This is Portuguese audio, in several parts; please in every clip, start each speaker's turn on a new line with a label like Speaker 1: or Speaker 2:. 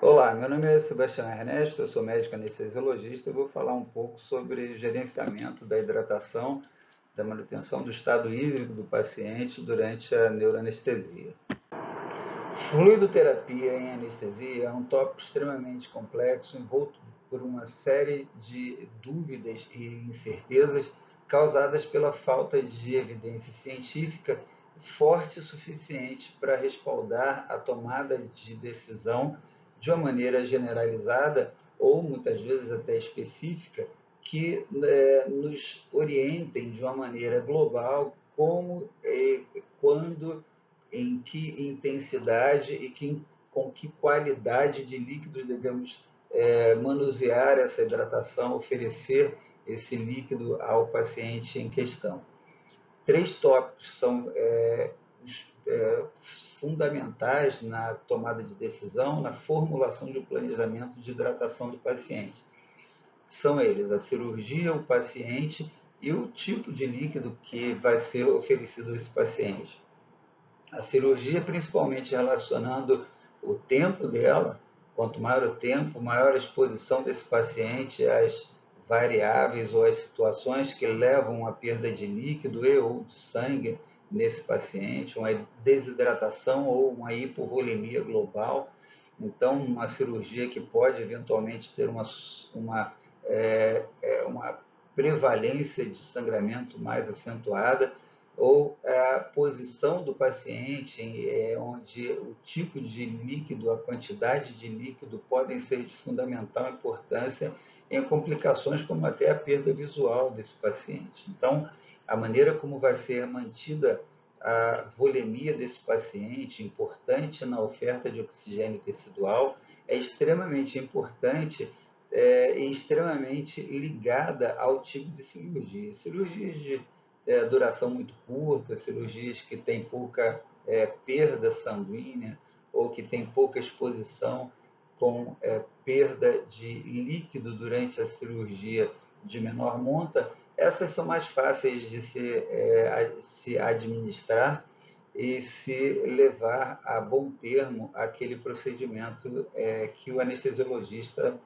Speaker 1: Olá, meu nome é Sebastião Ernesto, eu sou médico anestesiologista e vou falar um pouco sobre gerenciamento da hidratação, da manutenção do estado hídrico do paciente durante a neuroanestesia. Fluidoterapia em anestesia é um tópico extremamente complexo, envolto por uma série de dúvidas e incertezas causadas pela falta de evidência científica forte o suficiente para respaldar a tomada de decisão de uma maneira generalizada ou muitas vezes até específica que nos orientem de uma maneira global como e quando, em que intensidade e com que qualidade de líquidos devemos manusear essa hidratação, oferecer esse líquido ao paciente em questão. Três tópicos são fundamentais na tomada de decisão, na formulação de um planejamento de hidratação do paciente. São eles a cirurgia, o paciente e o tipo de líquido que vai ser oferecido a esse paciente. A cirurgia, principalmente relacionando o tempo dela, quanto maior o tempo, maior a exposição desse paciente às variáveis ou às situações que levam à perda de líquido e ou de sangue nesse paciente, uma desidratação ou uma hipovolemia global. Então, uma cirurgia que pode eventualmente ter uma prevalência de sangramento mais acentuada, ou a posição do paciente, onde o tipo de líquido, a quantidade de líquido podem ser de fundamental importância em complicações como até a perda visual desse paciente. Então, a maneira como vai ser mantida a volemia desse paciente, importante na oferta de oxigênio tecidual, é extremamente importante e extremamente ligada ao tipo de cirurgia. Cirurgias de duração muito curta, cirurgias que têm pouca perda sanguínea ou que têm pouca exposição com perda de líquido durante a cirurgia de menor monta, essas são mais fáceis de se administrar e se levar a bom termo aquele procedimento que o anestesiologista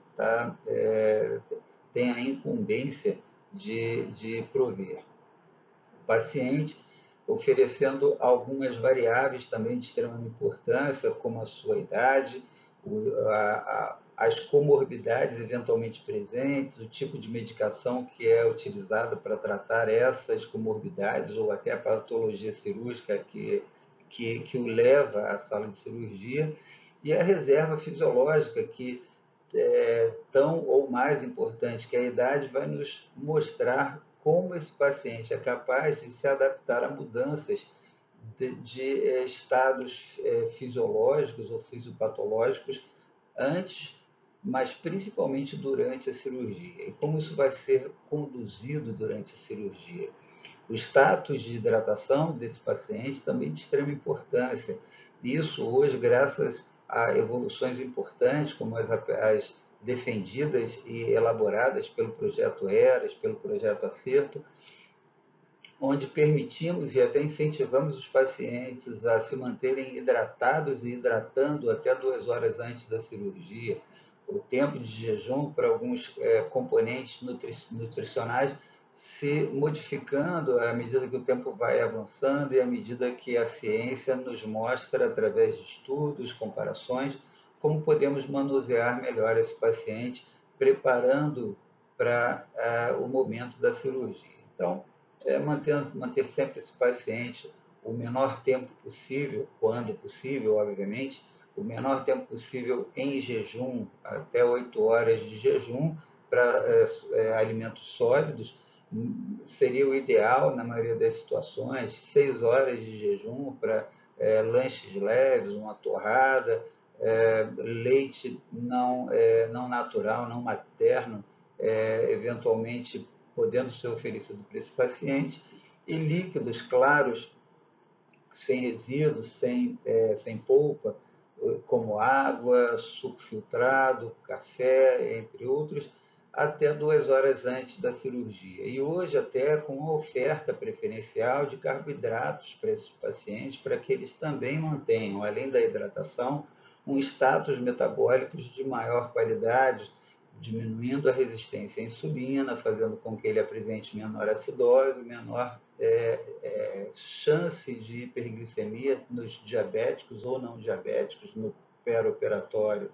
Speaker 1: tem a incumbência de prover paciente, oferecendo algumas variáveis também de extrema importância, como a sua idade, as comorbidades eventualmente presentes, o tipo de medicação que é utilizada para tratar essas comorbidades ou até a patologia cirúrgica que o leva à sala de cirurgia, e a reserva fisiológica, que é tão ou mais importante que a idade, vai nos mostrar como esse paciente é capaz de se adaptar a mudanças de estados fisiológicos ou fisiopatológicos antes, mas principalmente durante a cirurgia. E como isso vai ser conduzido durante a cirurgia. O status de hidratação desse paciente também de extrema importância. Isso hoje, graças a evoluções importantes, como as defendidas e elaboradas pelo projeto ERAS, pelo projeto Acerto, onde permitimos e até incentivamos os pacientes a se manterem hidratados e hidratando até 2 horas antes da cirurgia. O tempo de jejum para alguns componentes nutricionais se modificando à medida que o tempo vai avançando e à medida que a ciência nos mostra, através de estudos, comparações, como podemos manusear melhor esse paciente, preparando para o momento da cirurgia. Então, manter sempre esse paciente o menor tempo possível, quando possível, obviamente, o menor tempo possível em jejum, até 8 horas de jejum, para alimentos sólidos, seria o ideal na maioria das situações, 6 horas de jejum para lanches leves, uma torrada, leite não natural, não materno, eventualmente podendo ser oferecido para esse paciente, e líquidos claros, sem resíduos, sem polpa, como água, suco filtrado, café, entre outros, até 2 horas antes da cirurgia. E hoje até com uma oferta preferencial de carboidratos para esses pacientes, para que eles também mantenham, além da hidratação, um status metabólico de maior qualidade, diminuindo a resistência à insulina, fazendo com que ele apresente menor acidose, menor chance de hiperglicemia nos diabéticos ou não diabéticos, no pré-operatório.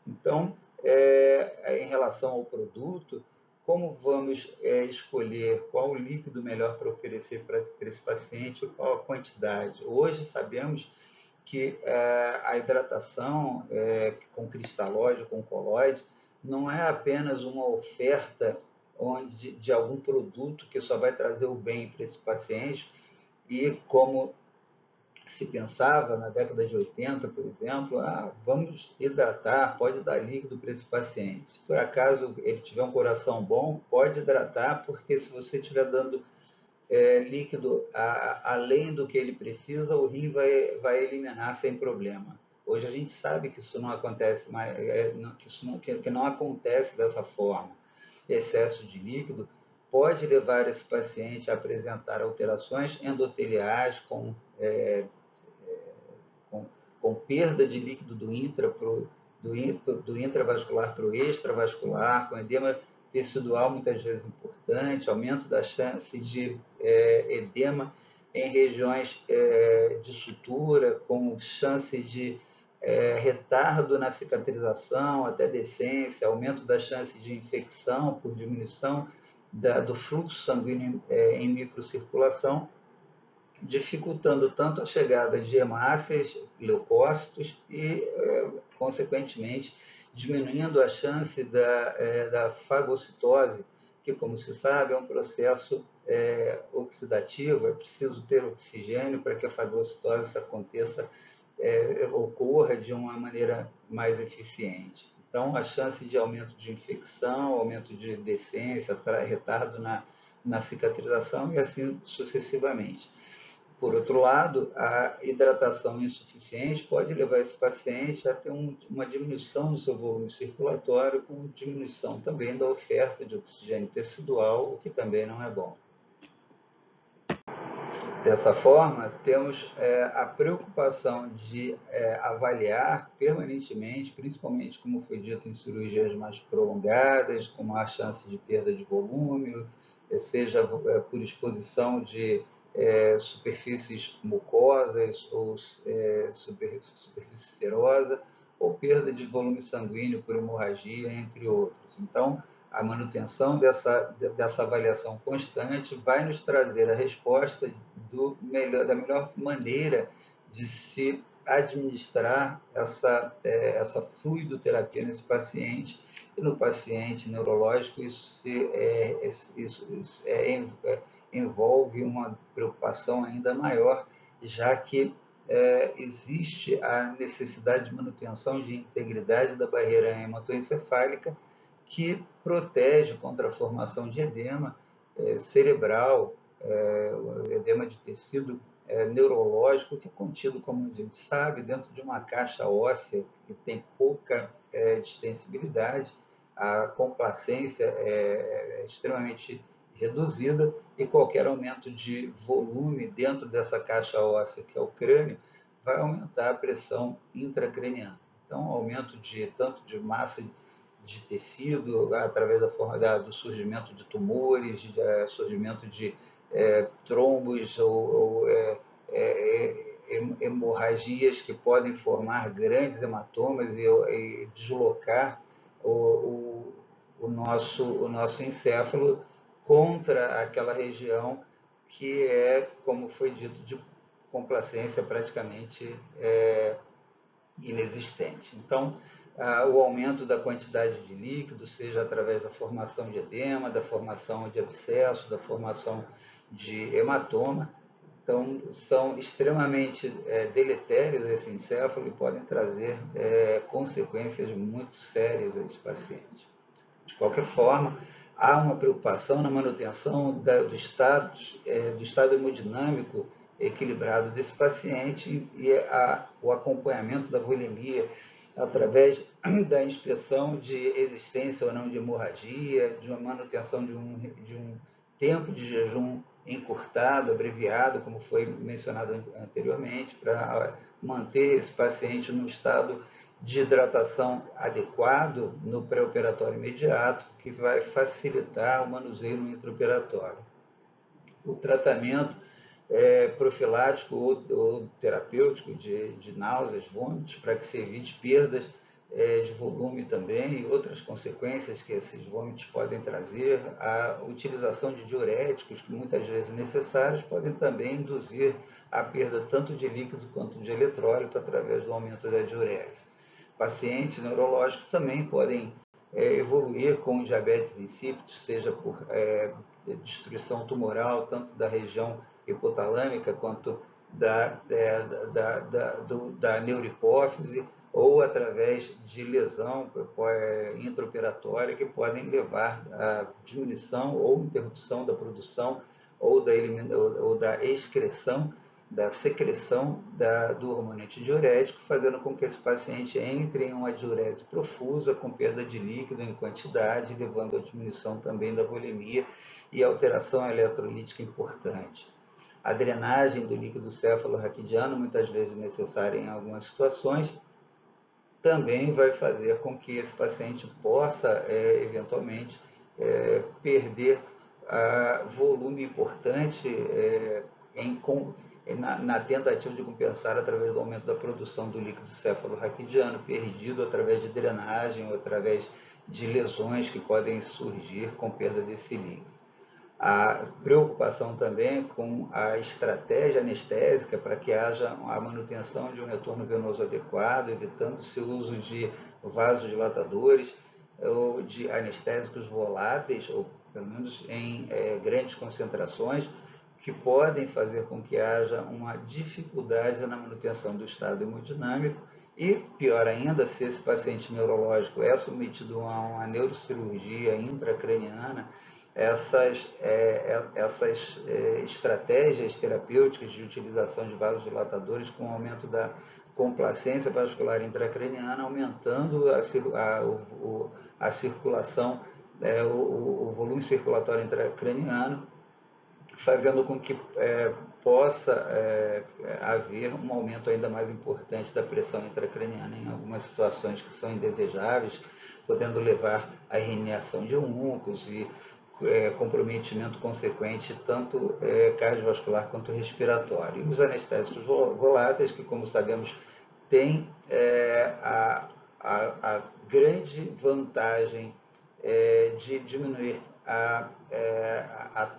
Speaker 1: Então, em relação ao produto, como vamos escolher qual o líquido melhor para oferecer para esse paciente, qual a quantidade? Hoje sabemos que a hidratação com cristalóide, com colóide, não é apenas uma oferta de algum produto que só vai trazer o bem para esse paciente, e como se pensava na década de 80, por exemplo, vamos hidratar, pode dar líquido para esse paciente. Se por acaso ele tiver um coração bom, pode hidratar, porque se você estiver dando líquido além do que ele precisa, o rim vai eliminar sem problema. Hoje a gente sabe que isso não acontece, que não acontece dessa forma. Excesso de líquido pode levar esse paciente a apresentar alterações endoteliais com perda de líquido do intravascular para o extravascular, com edema tecidual muitas vezes importante, aumento da chance de edema em regiões de sutura, com chance de retardo na cicatrização, até decência, aumento da chance de infecção por diminuição do fluxo sanguíneo em microcirculação, dificultando tanto a chegada de hemácias, leucócitos e, consequentemente, diminuindo a chance da fagocitose, que, como se sabe, é um processo oxidativo, é preciso ter oxigênio para que a fagocitose aconteça, ocorra de uma maneira mais eficiente. Então, a chance de aumento de infecção, aumento de decência, retardo na cicatrização e assim sucessivamente. Por outro lado, a hidratação insuficiente pode levar esse paciente a ter uma diminuição do seu volume circulatório, com diminuição também da oferta de oxigênio tecidual, o que também não é bom. Dessa forma, temos a preocupação de avaliar permanentemente, principalmente, como foi dito, em cirurgias mais prolongadas, com maior chance de perda de volume, seja por exposição de superfícies mucosas ou superfície serosa, ou perda de volume sanguíneo por hemorragia, entre outros. Então, a manutenção dessa avaliação constante vai nos trazer a resposta da melhor maneira de se administrar essa fluidoterapia nesse paciente. E no paciente neurológico, isso envolve uma preocupação ainda maior, já que existe a necessidade de manutenção de integridade da barreira hematoencefálica, que protege contra a formação de edema cerebral, edema de tecido neurológico, que é contido, como a gente sabe, dentro de uma caixa óssea que tem pouca distensibilidade, a complacência é extremamente reduzida, e qualquer aumento de volume dentro dessa caixa óssea, que é o crânio, vai aumentar a pressão intracraniana. Então, aumento tanto de massa de tecido, através do surgimento de tumores, de surgimento de trombos ou hemorragias que podem formar grandes hematomas e deslocar o nosso encéfalo contra aquela região que é, como foi dito, de complacência praticamente inexistente. Então, o aumento da quantidade de líquido, seja através da formação de edema, da formação de abscesso, da formação de hematoma, então, são extremamente deletérios esse encéfalo e podem trazer consequências muito sérias a esse paciente. De qualquer forma, há uma preocupação na manutenção do estado hemodinâmico equilibrado desse paciente e o acompanhamento da volemia através da inspeção de existência ou não de hemorragia, de uma manutenção de um tempo de jejum encurtado, abreviado, como foi mencionado anteriormente, para manter esse paciente num estado de hidratação adequado no pré-operatório imediato, que vai facilitar o manuseio no intraoperatório. O tratamento profilático ou terapêutico de náuseas, vômitos, para que se evite perdas de volume também e outras consequências que esses vômitos podem trazer. A utilização de diuréticos, que muitas vezes necessários, podem também induzir a perda tanto de líquido quanto de eletrólito através do aumento da diurese. Pacientes neurológicos também podem evoluir com diabetes insípidos, seja por destruição tumoral, tanto da região hipotalâmica quanto da neurohipófise, ou através de lesão intraoperatória, que podem levar à diminuição ou interrupção da produção ou da excreção, da secreção do hormônio antidiurético, fazendo com que esse paciente entre em uma diurese profusa, com perda de líquido em quantidade, levando à diminuição também da volemia e alteração eletrolítica importante. A drenagem do líquido céfalo-raquidiano, muitas vezes necessária em algumas situações, também vai fazer com que esse paciente possa, eventualmente, perder volume importante na tentativa de compensar através do aumento da produção do líquido céfalo-raquidiano, perdido através de drenagem ou através de lesões que podem surgir com perda desse líquido. A preocupação também com a estratégia anestésica para que haja a manutenção de um retorno venoso adequado, evitando-se o uso de vasodilatadores ou de anestésicos voláteis, ou pelo menos em grandes concentrações, que podem fazer com que haja uma dificuldade na manutenção do estado hemodinâmico e, pior ainda, se esse paciente neurológico é submetido a uma neurocirurgia intracraniana, essas estratégias terapêuticas de utilização de vasodilatadores com o aumento da complacência vascular intracraniana, aumentando a circulação, o volume circulatório intracraniano, fazendo com que possa haver um aumento ainda mais importante da pressão intracraniana em algumas situações que são indesejáveis, podendo levar à herniação de músculos e comprometimento consequente, tanto cardiovascular quanto respiratório. E os anestésicos voláteis, que, como sabemos, têm a grande vantagem de diminuir a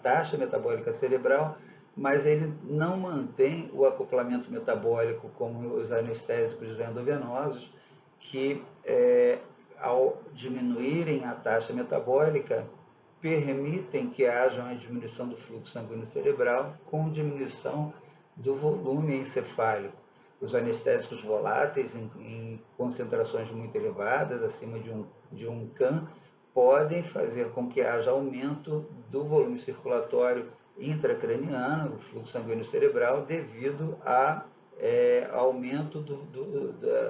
Speaker 1: taxa metabólica cerebral, mas ele não mantém o acoplamento metabólico como os anestésicos endovenosos, que, ao diminuírem a taxa metabólica, permitem que haja uma diminuição do fluxo sanguíneo cerebral com diminuição do volume encefálico. Os anestésicos voláteis em concentrações muito elevadas, acima de 1 CAM, podem fazer com que haja aumento do volume circulatório intracraniano, o fluxo sanguíneo cerebral, devido a aumento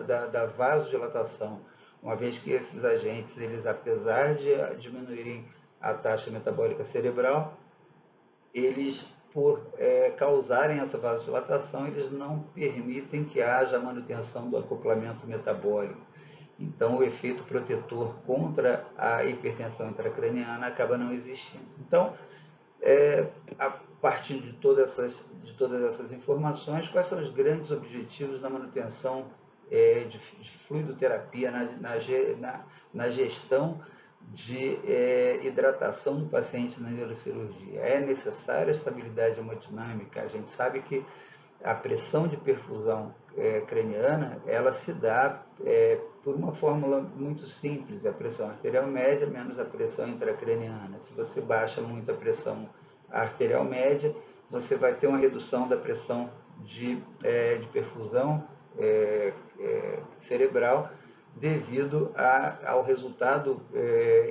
Speaker 1: da vasodilatação, uma vez que esses agentes, eles, apesar de diminuírem a taxa metabólica cerebral, eles, por causarem essa vasodilatação, eles não permitem que haja a manutenção do acoplamento metabólico. Então, o efeito protetor contra a hipertensão intracraniana acaba não existindo. Então, a partir de todas essas informações, quais são os grandes objetivos da manutenção de fluidoterapia na gestão de hidratação do paciente na neurocirurgia? É necessária a estabilidade hemodinâmica. A gente sabe que a pressão de perfusão craniana, ela se dá por uma fórmula muito simples: a pressão arterial média menos a pressão intracraniana. Se você baixa muito a pressão arterial média, você vai ter uma redução da pressão de perfusão cerebral, devido ao resultado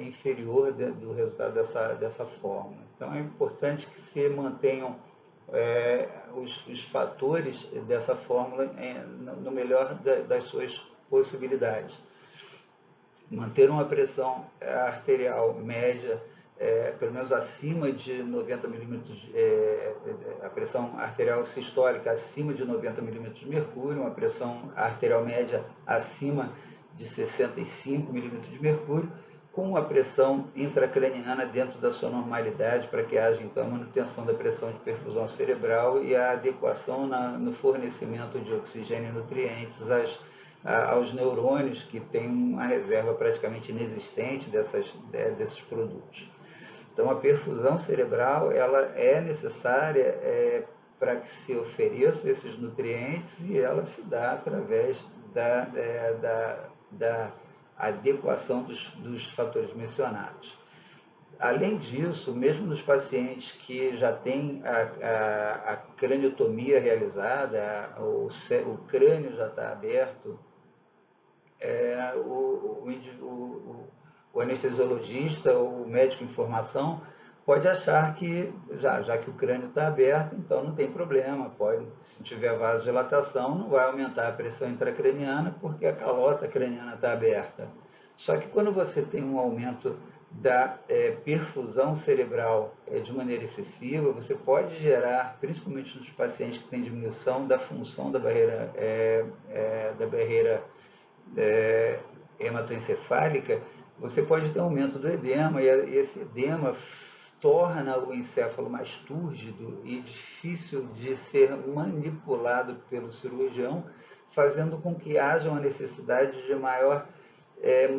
Speaker 1: inferior do resultado dessa fórmula. Então, é importante que se mantenham os fatores dessa fórmula no melhor das suas possibilidades. Manter uma pressão arterial média, pelo menos acima de 90 milímetros, a pressão arterial sistólica acima de 90 milímetros de mercúrio, uma pressão arterial média acima de 65 milímetros de mercúrio, com a pressão intracraniana dentro da sua normalidade, para que haja então a manutenção da pressão de perfusão cerebral e a adequação no fornecimento de oxigênio e nutrientes aos neurônios, que têm uma reserva praticamente inexistente desses produtos. Então, a perfusão cerebral ela é necessária para que se ofereça esses nutrientes, e ela se dá através da adequação dos fatores mencionados. Além disso, mesmo nos pacientes que já têm a craniotomia realizada, o crânio já está aberto, o anestesiologista ou o médico em formação pode achar que, já que o crânio está aberto, então não tem problema, se tiver vasodilatação, não vai aumentar a pressão intracraniana, porque a calota craniana está aberta. Só que quando você tem um aumento da perfusão cerebral de maneira excessiva, você pode gerar, principalmente nos pacientes que têm diminuição da função da barreira hematoencefálica, você pode ter um aumento do edema, e esse edema torna o encéfalo mais túrgido e difícil de ser manipulado pelo cirurgião, fazendo com que haja uma necessidade de maior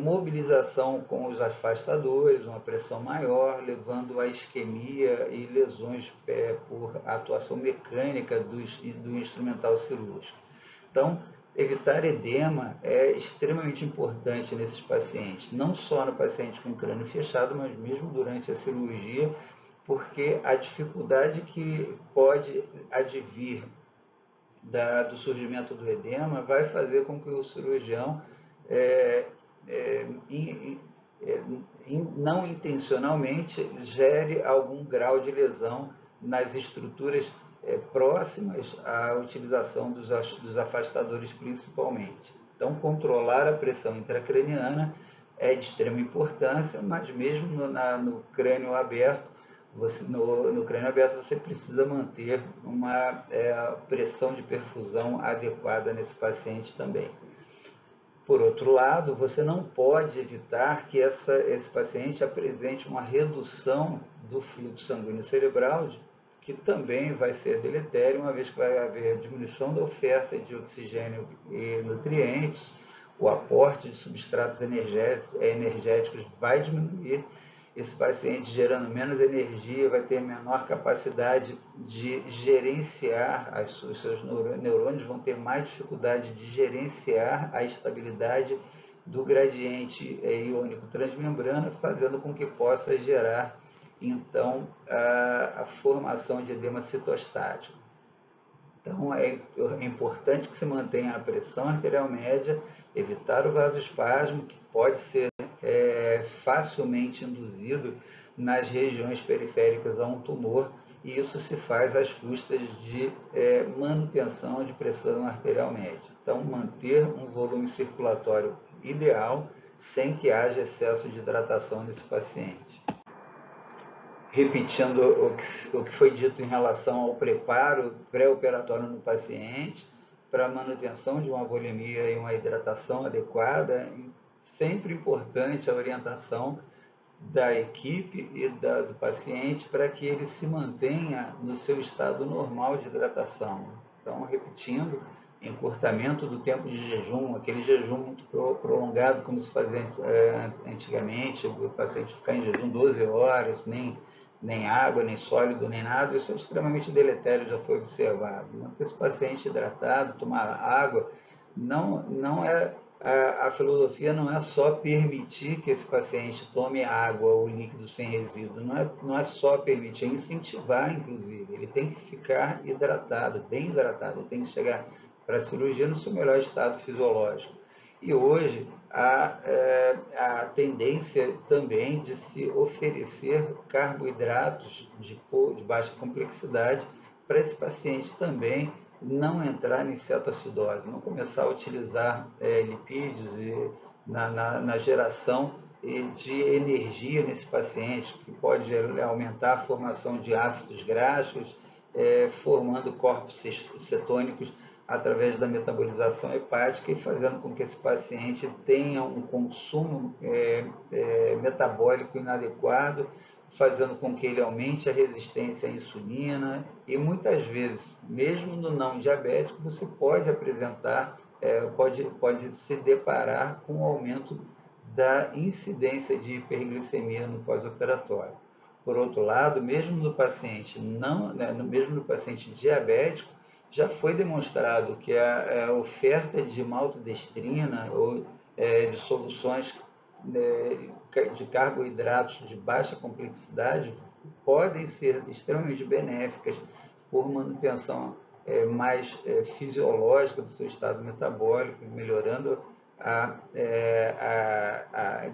Speaker 1: mobilização com os afastadores, uma pressão maior, levando a isquemia e lesões por atuação mecânica do instrumental cirúrgico. Então, evitar edema é extremamente importante nesses pacientes, não só no paciente com crânio fechado, mas mesmo durante a cirurgia, porque a dificuldade que pode advir do surgimento do edema vai fazer com que o cirurgião não intencionalmente gere algum grau de lesão nas estruturas próximas à utilização dos afastadores principalmente. Então, controlar a pressão intracraniana é de extrema importância, mas mesmo no crânio aberto, no crânio aberto você precisa manter uma pressão de perfusão adequada nesse paciente também. Por outro lado, você não pode evitar que esse paciente apresente uma redução do fluxo sanguíneo cerebral, que também vai ser deletério, uma vez que vai haver diminuição da oferta de oxigênio e nutrientes, o aporte de substratos energéticos vai diminuir, esse paciente gerando menos energia vai ter menor capacidade de gerenciar, os seus neurônios vão ter mais dificuldade de gerenciar a estabilidade do gradiente iônico transmembrana, fazendo com que possa gerar, então, a formação de edema citostático. Então, é importante que se mantenha a pressão arterial média, evitar o vasoespasmo, que pode ser facilmente induzido nas regiões periféricas a um tumor, e isso se faz às custas de manutenção de pressão arterial média. Então, manter um volume circulatório ideal, sem que haja excesso de hidratação nesse paciente. Repetindo o que foi dito em relação ao preparo pré-operatório no paciente, para a manutenção de uma volemia e uma hidratação adequada, sempre importante a orientação da equipe e do paciente para que ele se mantenha no seu estado normal de hidratação. Então, repetindo, encurtamento do tempo de jejum, aquele jejum muito prolongado, como se fazia antigamente, o paciente ficar em jejum 12 horas, nem água, nem sólido, nem nada, isso é extremamente deletério, já foi observado. Manter esse paciente hidratado, tomar água, não é, a filosofia não é só permitir que esse paciente tome água ou líquido sem resíduo, não é só permitir, é incentivar, inclusive. Ele tem que ficar hidratado, bem hidratado, ele tem que chegar para a cirurgia no seu melhor estado fisiológico. E hoje a tendência também de se oferecer carboidratos de baixa complexidade para esse paciente também não entrar em cetoacidose, não começar a utilizar lipídios na geração de energia nesse paciente, que pode aumentar a formação de ácidos graxos, formando corpos cetônicos através da metabolização hepática e fazendo com que esse paciente tenha um consumo metabólico inadequado, fazendo com que ele aumente a resistência à insulina e muitas vezes, mesmo no não diabético, você pode apresentar, pode se deparar com o aumento da incidência de hiperglicemia no pós-operatório. Por outro lado, mesmo no paciente mesmo no paciente diabético, já foi demonstrado que a oferta de maltodestrina ou de soluções de carboidratos de baixa complexidade podem ser extremamente benéficas por manutenção mais fisiológica do seu estado metabólico, melhorando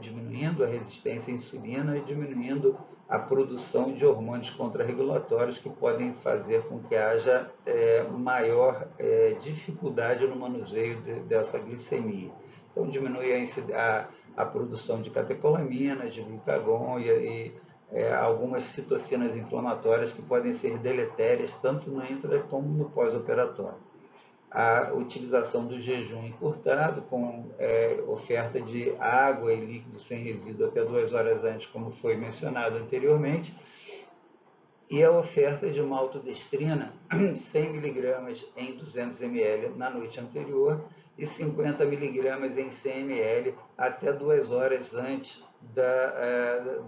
Speaker 1: diminuindo a resistência à insulina e diminuindo a produção de hormônios contrarregulatórios que podem fazer com que haja maior dificuldade no manuseio dessa glicemia. Então, diminui a produção de catecolaminas, de glucagon e algumas citocinas inflamatórias que podem ser deletérias tanto no intra como no pós-operatório. A utilização do jejum encurtado, com oferta de água e líquido sem resíduo até 2 horas antes, como foi mencionado anteriormente, e a oferta de maltodestrina 100 mg em 200 ml na noite anterior e 50 mg em 100 ml até 2 horas antes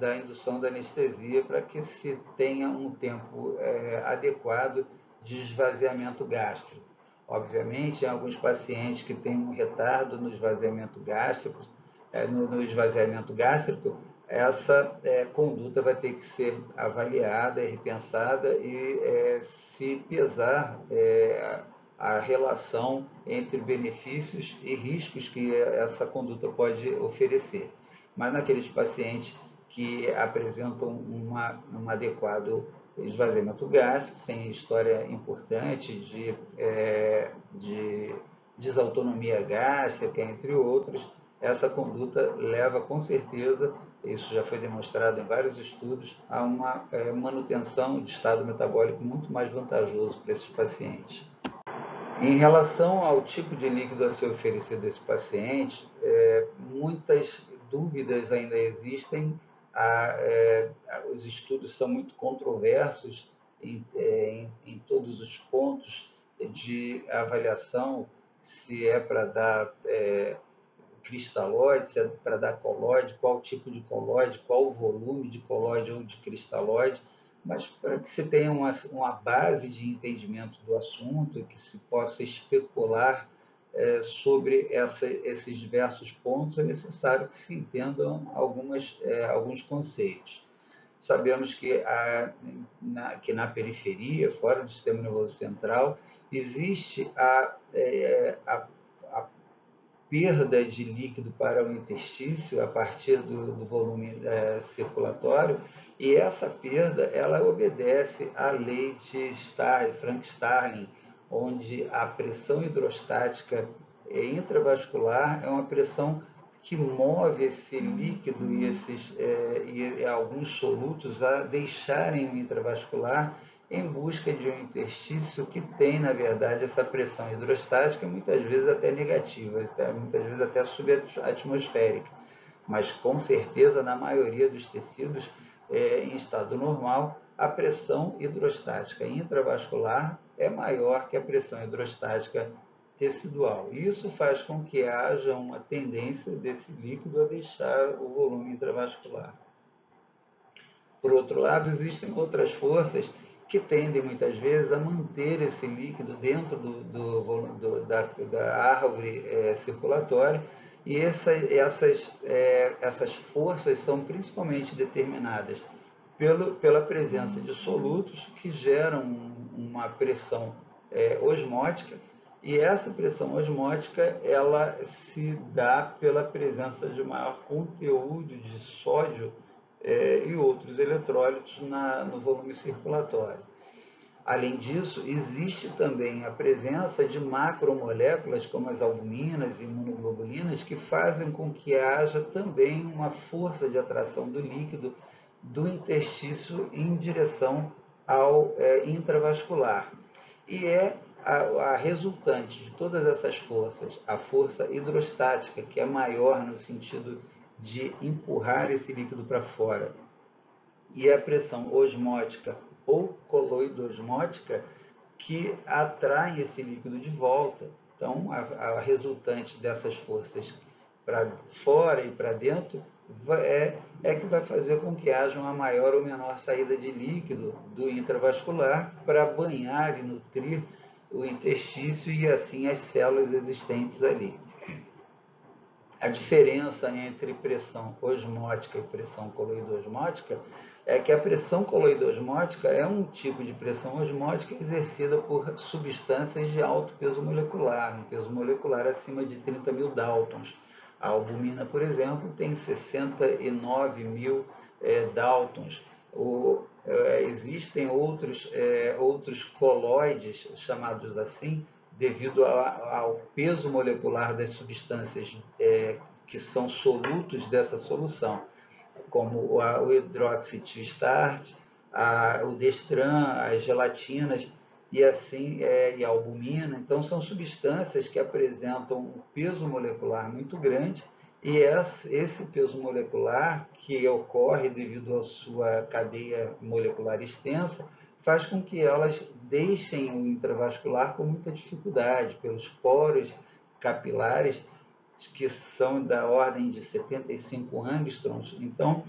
Speaker 1: da indução da anestesia, para que se tenha um tempo adequado de esvaziamento gástrico. Obviamente, em alguns pacientes que têm um retardo no esvaziamento gástrico, essa conduta vai ter que ser avaliada e repensada e se pesar a relação entre benefícios e riscos que essa conduta pode oferecer. Mas naqueles pacientes que apresentam um adequado esvaziamento gástrico, sem história importante de desautonomia gástrica, entre outros, essa conduta leva com certeza, isso já foi demonstrado em vários estudos, a uma manutenção de estado metabólico muito mais vantajoso para esses pacientes. Em relação ao tipo de líquido a ser oferecido a esse paciente, muitas dúvidas ainda existem, os estudos são muito controversos em todos os pontos de avaliação, se é para dar cristalóide, se é para dar colóide, qual tipo de colóide, qual o volume de colóide ou de cristalóide, mas para que se tenha uma base de entendimento do assunto e que se possa especular sobre esses diversos pontos, é necessário que se entendam alguns conceitos. Sabemos que na periferia, fora do sistema nervoso central, existe a perda de líquido para o interstício a partir do volume circulatório, e essa perda ela obedece à lei de Frank-Starling, onde a pressão hidrostática intravascular é uma pressão que move esse líquido e alguns solutos a deixarem o intravascular em busca de um interstício que tem, na verdade, essa pressão hidrostática, muitas vezes até negativa, muitas vezes até subatmosférica, mas com certeza, na maioria dos tecidos em estado normal, a pressão hidrostática intravascular é maior que a pressão hidrostática tecidual. Isso faz com que haja uma tendência desse líquido a deixar o volume intravascular. Por outro lado, existem outras forças que tendem muitas vezes a manter esse líquido dentro da árvore circulatória, e essas forças são principalmente determinadas pela presença de solutos que geram uma pressão osmótica, e essa pressão osmótica ela se dá pela presença de maior conteúdo de sódio e outros eletrólitos no volume circulatório. Além disso, existe também a presença de macromoléculas, como as albuminas e imunoglobulinas, que fazem com que haja também uma força de atração do líquido do interstício em direção ao intravascular. E é a resultante de todas essas forças, a força hidrostática, que é maior no sentido de empurrar esse líquido para fora, e a pressão osmótica ou coloidosmótica, que atrai esse líquido de volta. Então, a resultante dessas forças para fora e para dentro é que vai fazer com que haja uma maior ou menor saída de líquido do intravascular para banhar e nutrir o interstício e assim as células existentes ali. A diferença entre pressão osmótica e pressão coloidosmótica é que a pressão coloidosmótica é um tipo de pressão osmótica exercida por substâncias de alto peso molecular, um peso molecular acima de 30 mil Daltons. A albumina, por exemplo, tem 69 mil Daltons. Existem outros colóides, chamados assim, devido ao peso molecular das substâncias que são solutos dessa solução, como o hidroxitistarte, o destran, as gelatinas e assim e a albumina. Então são substâncias que apresentam um peso molecular muito grande e esse peso molecular que ocorre devido à sua cadeia molecular extensa faz com que elas deixem o intravascular com muita dificuldade pelos poros capilares que são da ordem de 75 angstroms. Então,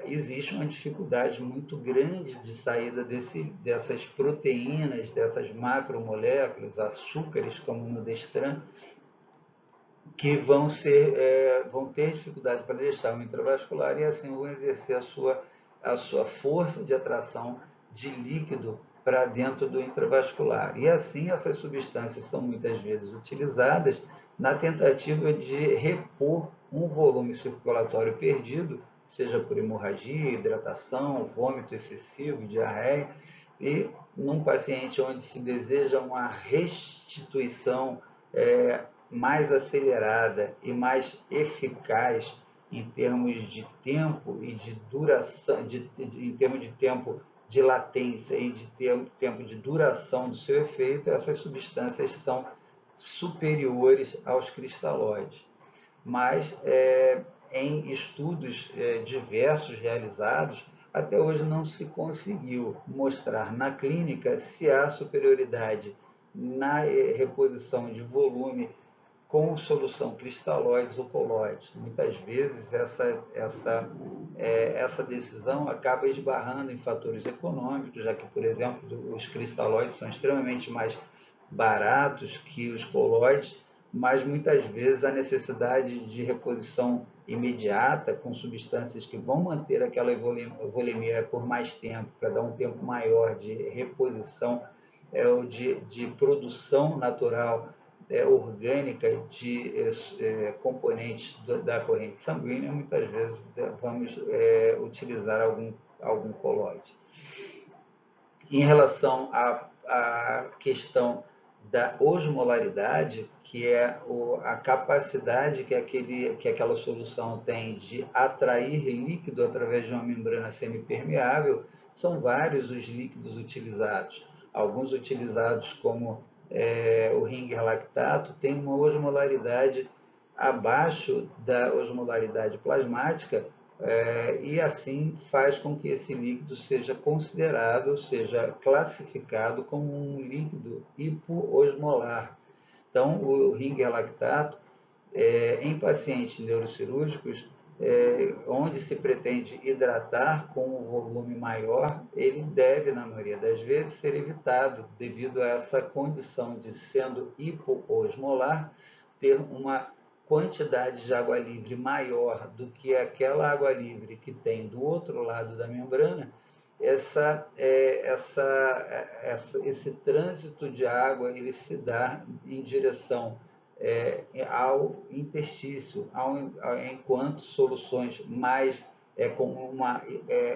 Speaker 1: existe uma dificuldade muito grande de saída dessas proteínas, dessas macromoléculas, açúcares, como no Destran, que vão ter dificuldade para deixar o intravascular e assim vão exercer a sua força de atração de líquido para dentro do intravascular. E assim essas substâncias são muitas vezes utilizadas na tentativa de repor um volume circulatório perdido, seja por hemorragia, hidratação, vômito excessivo, diarreia, e num paciente onde se deseja uma restituição mais acelerada e mais eficaz em termos de tempo e de duração, em termos de tempo de latência e de tempo de duração do seu efeito, essas substâncias são superiores aos cristalóides. Mas em estudos diversos realizados, até hoje não se conseguiu mostrar na clínica se há superioridade na reposição de volume com solução cristalóides ou colóides. Muitas vezes essa decisão acaba esbarrando em fatores econômicos, já que, por exemplo, os cristalóides são extremamente mais baratos que os colóides, mas muitas vezes a necessidade de reposição imediata com substâncias que vão manter aquela volemia por mais tempo, para dar um tempo maior de reposição, de produção natural orgânica de componentes da corrente sanguínea, muitas vezes vamos utilizar algum colóide. Em relação à questão da osmolaridade, que é a capacidade que aquela solução tem de atrair líquido através de uma membrana semipermeável, são vários os líquidos utilizados. Alguns utilizados como o Ringer lactato tem uma osmolaridade abaixo da osmolaridade plasmática, e assim faz com que esse líquido seja considerado, seja classificado como um líquido hipoosmolar. Então, o Ringer lactato, em pacientes neurocirúrgicos, onde se pretende hidratar com um volume maior, ele deve, na maioria das vezes, ser evitado, devido a essa condição de, sendo hipoosmolar, ter uma quantidade de água livre maior do que aquela água livre que tem do outro lado da membrana. Esse trânsito de água ele se dá em direção ao interstício, enquanto soluções mais com uma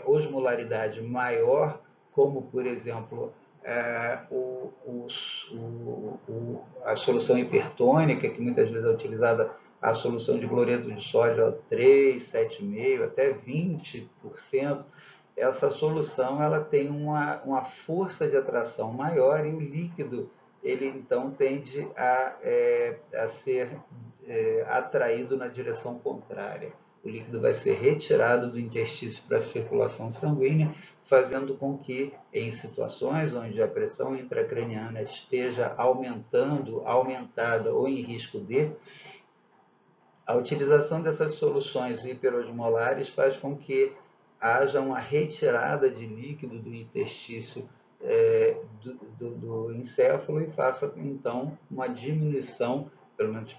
Speaker 1: osmolaridade maior, como por exemplo a solução hipertônica, que muitas vezes é utilizada, a solução de cloreto de sódio a 3, 7,5, até 20%, essa solução ela tem uma força de atração maior e o líquido ele então tende a ser atraído na direção contrária. O líquido vai ser retirado do interstício para a circulação sanguínea, fazendo com que, em situações onde a pressão intracraniana esteja aumentada ou em risco de, a utilização dessas soluções hiperosmolares faz com que haja uma retirada de líquido do interstício do encéfalo e faça, então, uma diminuição, pelo menos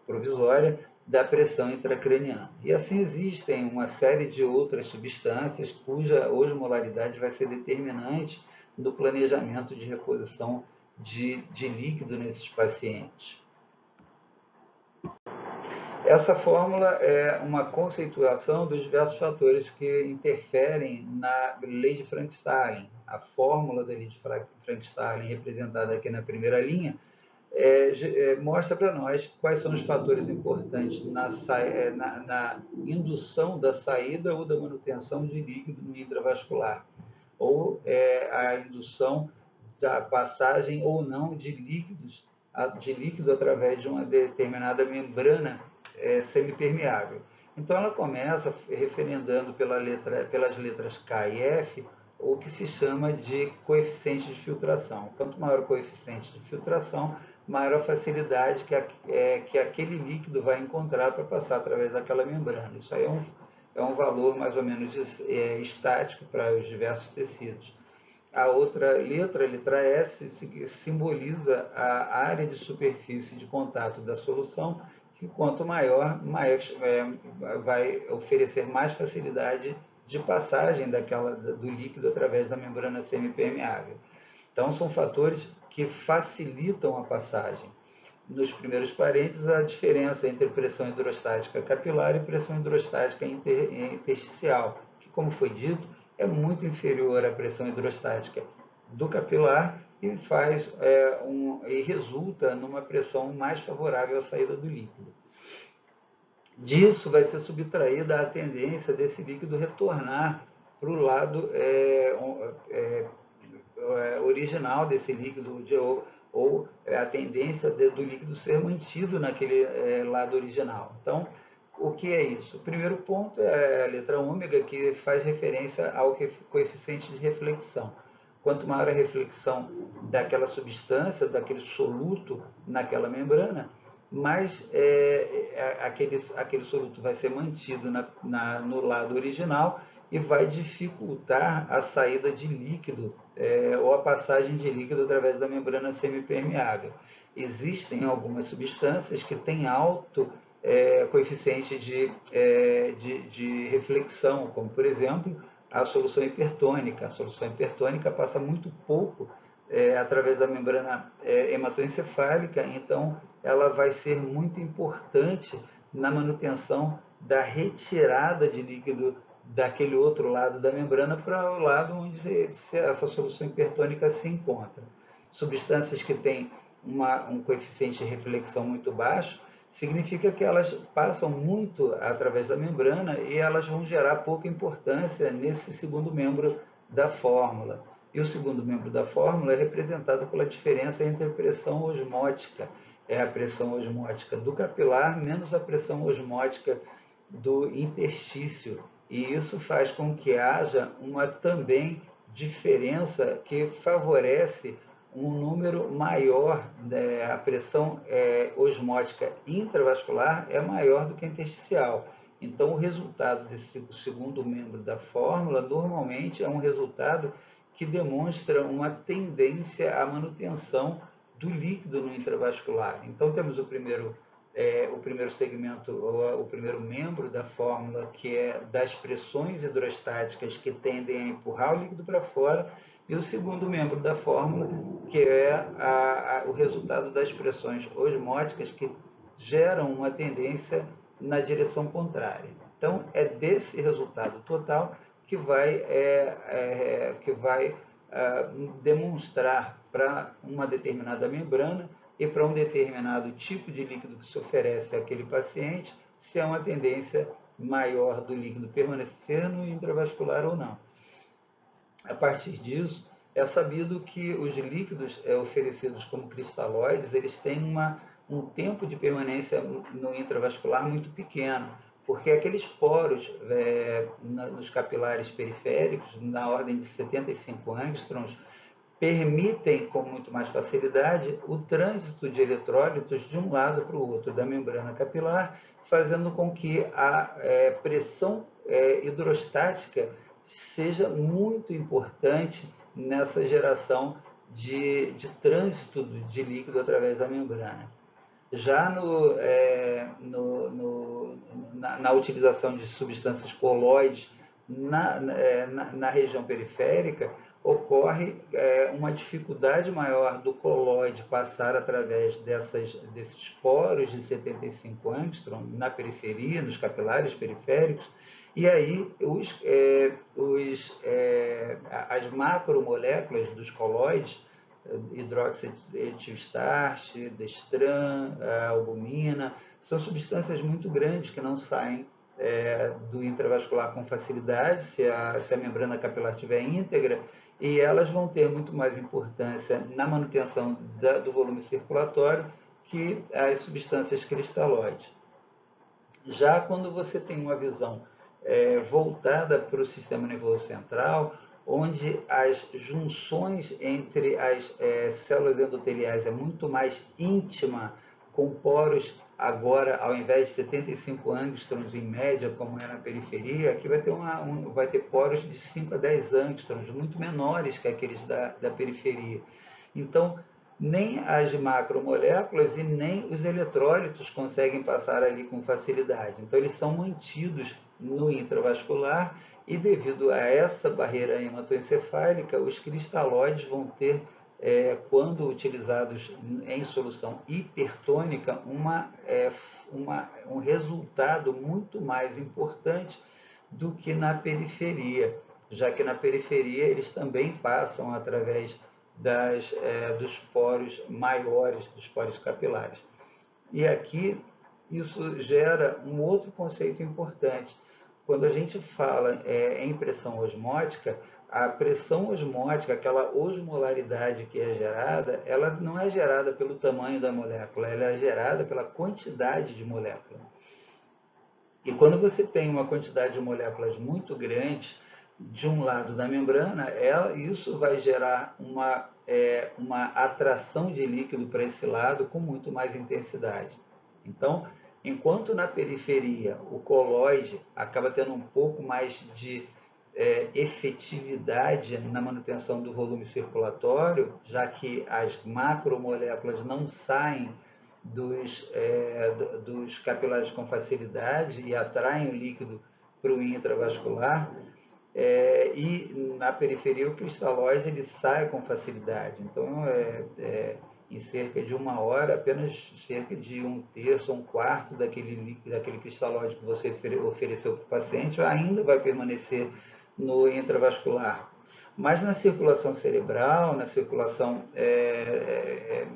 Speaker 1: provisória, da pressão intracraniana. E assim existem uma série de outras substâncias cuja osmolaridade vai ser determinante no planejamento de reposição de líquido nesses pacientes. Essa fórmula é uma conceituação dos diversos fatores que interferem na lei de Frankenstein. A fórmula da lei de Frankenstein, representada aqui na primeira linha, mostra para nós quais são os fatores importantes na indução da saída ou da manutenção de líquido no intravascular, ou a indução da passagem ou não de líquido através de uma determinada membrana semipermeável. Então ela começa referendando pelas letras K e F o que se chama de coeficiente de filtração. Quanto maior o coeficiente de filtração, maior a facilidade que aquele líquido vai encontrar para passar através daquela membrana. Isso aí é um valor mais ou menos estático para os diversos tecidos. A outra letra, a letra S, simboliza a área de superfície de contato da solução, que quanto maior, vai oferecer mais facilidade de passagem do líquido através da membrana semipermeável. Então, são fatores que facilitam a passagem. Nos primeiros parênteses, a diferença entre pressão hidrostática capilar e pressão hidrostática intersticial, que, como foi dito, é muito inferior à pressão hidrostática do capilar e resulta numa pressão mais favorável à saída do líquido. Disso vai ser subtraída a tendência desse líquido retornar para o lado original desse líquido, ou a tendência do líquido ser mantido naquele lado original. Então, o que é isso? O primeiro ponto é a letra ômega, que faz referência ao coeficiente de reflexão. Quanto maior a reflexão daquela substância, daquele soluto naquela membrana, mais aquele soluto vai ser mantido no lado original e vai dificultar a saída de líquido ou a passagem de líquido através da membrana semipermeável. Existem algumas substâncias que têm alto coeficiente de reflexão, como, por exemplo, a solução hipertônica. A solução hipertônica passa muito pouco através da membrana hematoencefálica, então ela vai ser muito importante na manutenção da retirada de líquido daquele outro lado da membrana para o lado onde essa solução hipertônica se encontra. Substâncias que têm um coeficiente de reflexão muito baixo significa que elas passam muito através da membrana e elas vão gerar pouca importância nesse segundo membro da fórmula. E o segundo membro da fórmula é representado pela diferença entre a pressão osmótica. É a pressão osmótica do capilar menos a pressão osmótica do interstício. E isso faz com que haja uma também diferença que favorece um número maior, a pressão osmótica intravascular é maior do que a intersticial. Então, o resultado desse segundo membro da fórmula normalmente é um resultado que demonstra uma tendência à manutenção do líquido no intravascular. Então, temos o primeiro segmento, o primeiro membro da fórmula, que é das pressões hidrostáticas que tendem a empurrar o líquido para fora, e o segundo membro da fórmula, que é o resultado das pressões osmóticas que geram uma tendência na direção contrária. Então, é desse resultado total que vai demonstrar para uma determinada membrana e para um determinado tipo de líquido que se oferece àquele paciente, se há uma tendência maior do líquido permanecer no intravascular ou não. A partir disso, É sabido que os líquidos oferecidos como cristalóides, eles têm um tempo de permanência no intravascular muito pequeno, porque aqueles poros nos capilares periféricos, na ordem de 75 angstroms, permitem com muito mais facilidade o trânsito de eletrólitos de um lado para o outro da membrana capilar, fazendo com que a pressão hidrostática seja muito importante nessa geração de trânsito de líquido através da membrana. Já na utilização de substâncias colóides na região periférica, ocorre uma dificuldade maior do colóide passar através desses poros de 75 angstrom na periferia, nos capilares periféricos, e aí as macromoléculas dos colóides, hidroxietil starch, destran, albumina, são substâncias muito grandes que não saem do intravascular com facilidade, se a membrana capilar estiver íntegra, e elas vão ter muito mais importância na manutenção do volume circulatório que as substâncias cristalóides. Já quando você tem uma visão voltada para o sistema nervoso central, onde as junções entre as células endoteliais é muito mais íntima, com poros agora, ao invés de 75 angstroms em média, como é na periferia, aqui vai ter poros de 5 a 10 angstroms, muito menores que aqueles da periferia. Então, nem as macromoléculas e nem os eletrólitos conseguem passar ali com facilidade. Então, eles são mantidos no intravascular e, devido a essa barreira hematoencefálica, os cristalóides vão ter, quando utilizados em solução hipertônica, um resultado muito mais importante do que na periferia, já que na periferia eles também passam através dos poros maiores, dos poros capilares. E aqui isso gera um outro conceito importante. Quando a gente fala em pressão osmótica, a pressão osmótica, aquela osmolaridade que é gerada, ela não é gerada pelo tamanho da molécula, ela é gerada pela quantidade de molécula. E quando você tem uma quantidade de moléculas muito grande de um lado da membrana, isso vai gerar uma atração de líquido para esse lado com muito mais intensidade. Então, enquanto na periferia o colóide acaba tendo um pouco mais de efetividade na manutenção do volume circulatório, já que as macromoléculas não saem dos capilares com facilidade e atraem o líquido para o intravascular, e na periferia o cristalóide ele sai com facilidade. Então, em cerca de 1 hora, apenas cerca de 1/3 ou 1/4 daquele cristalóide que você ofereceu para o paciente ainda vai permanecer no intravascular. Mas na circulação cerebral, na circulação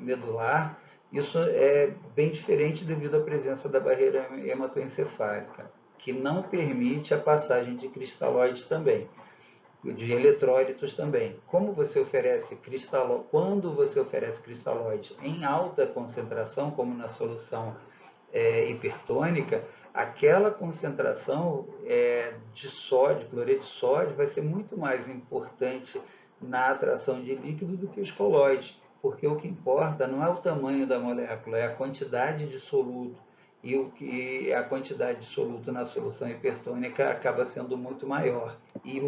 Speaker 1: medular, isso é bem diferente devido à presença da barreira hematoencefálica, que não permite a passagem de cristalóides também, de eletrólitos também. Quando você oferece cristalóides em alta concentração, como na solução hipertônica, aquela concentração de sódio, cloreto de sódio, vai ser muito mais importante na atração de líquido do que os colóides, porque o que importa não é o tamanho da molécula, é a quantidade de soluto. E a quantidade de soluto na solução hipertônica acaba sendo muito maior e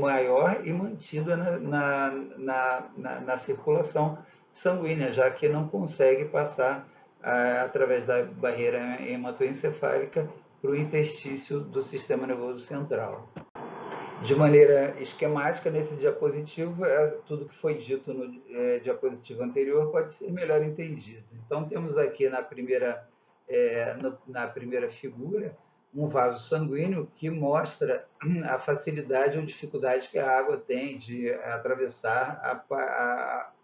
Speaker 1: mantida na circulação sanguínea, já que não consegue passar através da barreira hematoencefálica para o interstício do sistema nervoso central. De maneira esquemática, nesse diapositivo, tudo que foi dito no diapositivo anterior pode ser melhor entendido. Então, temos aqui na primeira figura um vaso sanguíneo que mostra a facilidade ou dificuldade que a água tem de atravessar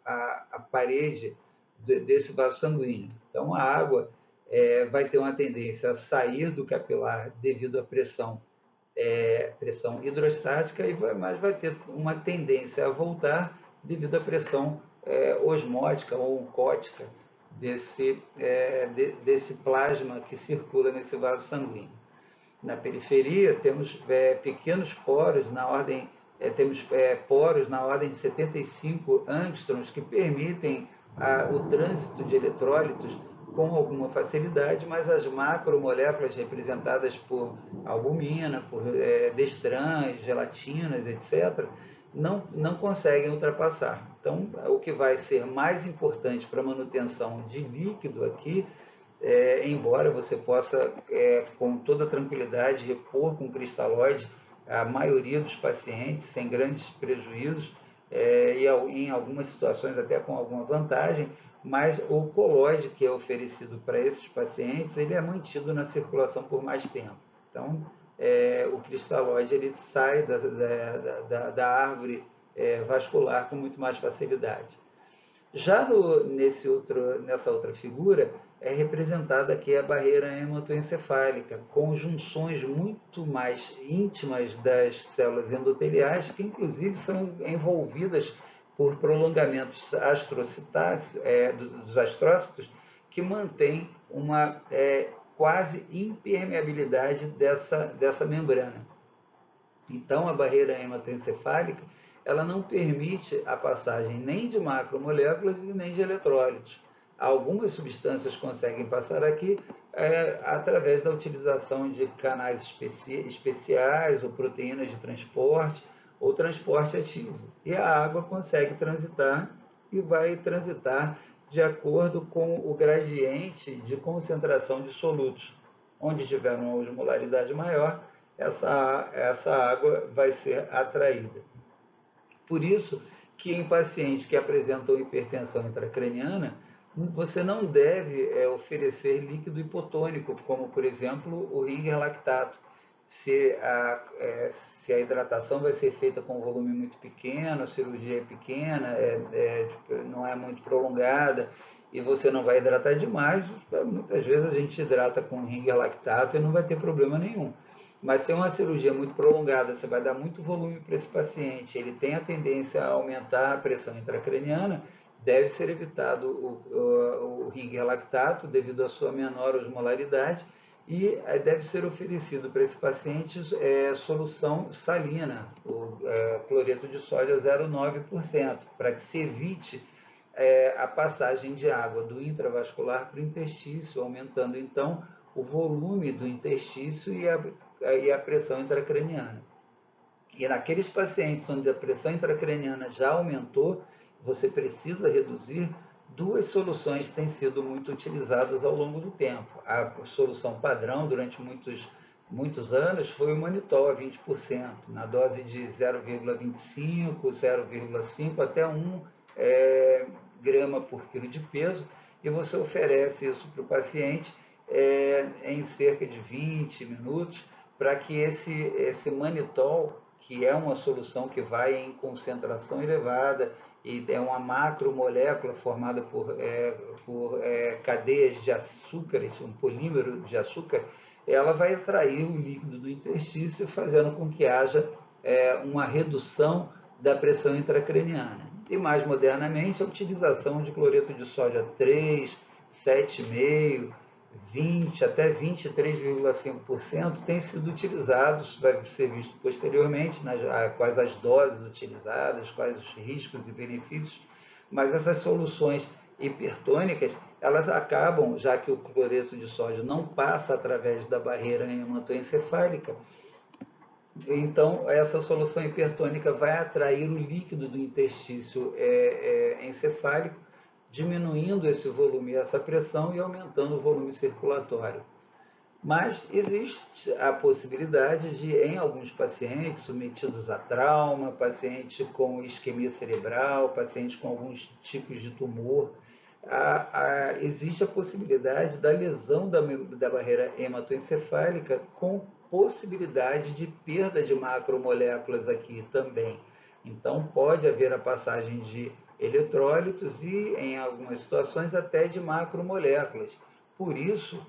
Speaker 1: a parede desse vaso sanguíneo. Então, a água vai ter uma tendência a sair do capilar devido à pressão hidrostática, mas vai ter uma tendência a voltar devido à pressão osmótica ou oncótica desse plasma que circula nesse vaso sanguíneo. Na periferia, temos pequenos poros na ordem, temos poros na ordem de 75 angstroms que permitem o trânsito de eletrólitos com alguma facilidade, mas as macromoléculas representadas por albumina, por dextrans, gelatinas, etc., não conseguem ultrapassar. Então, o que vai ser mais importante para a manutenção de líquido aqui, embora você possa, com toda tranquilidade, repor com cristalóide a maioria dos pacientes, sem grandes prejuízos, e em algumas situações até com alguma vantagem, mas o colóide que é oferecido para esses pacientes, ele é mantido na circulação por mais tempo. Então, o cristalóide ele sai da árvore vascular com muito mais facilidade. Já nessa outra figura, é representada aqui a barreira hematoencefálica, com junções muito mais íntimas das células endoteliais, que inclusive são envolvidas por prolongamentos dos astrócitos, que mantém uma quase impermeabilidade dessa membrana. Então, a barreira hematoencefálica ela não permite a passagem nem de macromoléculas e nem de eletrólitos. Algumas substâncias conseguem passar aqui através da utilização de canais especiais ou proteínas de transporte ou transporte ativo. E a água consegue transitar e vai transitar de acordo com o gradiente de concentração de solutos. Onde tiver uma osmolaridade maior, essa água vai ser atraída. Por isso que em pacientes que apresentam hipertensão intracraniana, você não deve oferecer líquido hipotônico, como, por exemplo, o Ringer lactato. Se a hidratação vai ser feita com um volume muito pequeno, a cirurgia é pequena, não é muito prolongada, e você não vai hidratar demais, muitas vezes a gente hidrata com Ringer lactato e não vai ter problema nenhum. Mas se é uma cirurgia muito prolongada, você vai dar muito volume para esse paciente, ele tem a tendência a aumentar a pressão intracraniana, deve ser evitado o Ringer lactato devido à sua menor osmolaridade e deve ser oferecido para esse paciente solução salina, o cloreto de sódio a 0,9%, para que se evite a passagem de água do intravascular para o interstício, aumentando então o volume do interstício e a pressão intracraniana. E naqueles pacientes onde a pressão intracraniana já aumentou, você precisa reduzir. Duas soluções têm sido muito utilizadas ao longo do tempo. A solução padrão, durante muitos anos, foi o manitol a 20%, na dose de 0,25, 0,5 até 1 grama por quilo de peso, e você oferece isso para o paciente em cerca de 20 minutos, para que esse manitol, que é uma solução que vai em concentração elevada, e é uma macromolécula formada por cadeias de açúcares, um polímero de açúcar, ela vai atrair o líquido do intestício, fazendo com que haja uma redução da pressão intracraniana. E mais modernamente, a utilização de cloreto de sódio a 3, 7,5%, 20 até 23,5% têm sido utilizados, vai ser visto posteriormente, quais as doses utilizadas, quais os riscos e benefícios, mas essas soluções hipertônicas, elas acabam, já que o cloreto de sódio não passa através da barreira hematoencefálica, então essa solução hipertônica vai atrair o líquido do interstício encefálico, diminuindo esse volume e essa pressão e aumentando o volume circulatório. Mas existe a possibilidade de, em alguns pacientes submetidos a trauma, pacientes com isquemia cerebral, pacientes com alguns tipos de tumor, existe a possibilidade da lesão da barreira hematoencefálica com possibilidade de perda de macromoléculas aqui também. Então, pode haver a passagem de eletrólitos e, em algumas situações, até de macromoléculas. Por isso,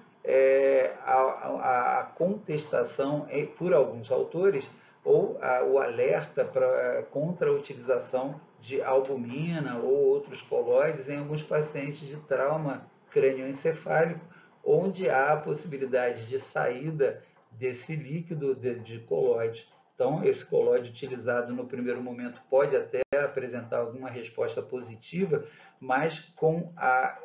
Speaker 1: a contestação por alguns autores ou o alerta contra a utilização de albumina ou outros colóides em alguns pacientes de trauma crânioencefálico, onde há a possibilidade de saída desse líquido de colóide. Então, esse colóide utilizado no primeiro momento pode até apresentar alguma resposta positiva, mas com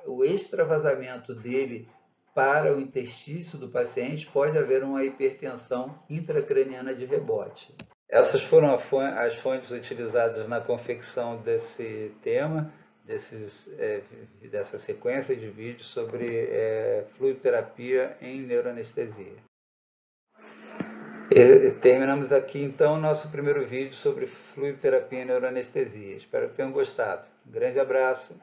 Speaker 1: o extravasamento dele para o interstício do paciente, pode haver uma hipertensão intracraniana de rebote. Essas foram as fontes utilizadas na confecção desse tema, dessa sequência de vídeos sobre fluidoterapia em neuroanestesia. Terminamos aqui então o nosso primeiro vídeo sobre fluidoterapia em neuroanestesia. Espero que tenham gostado. Um grande abraço.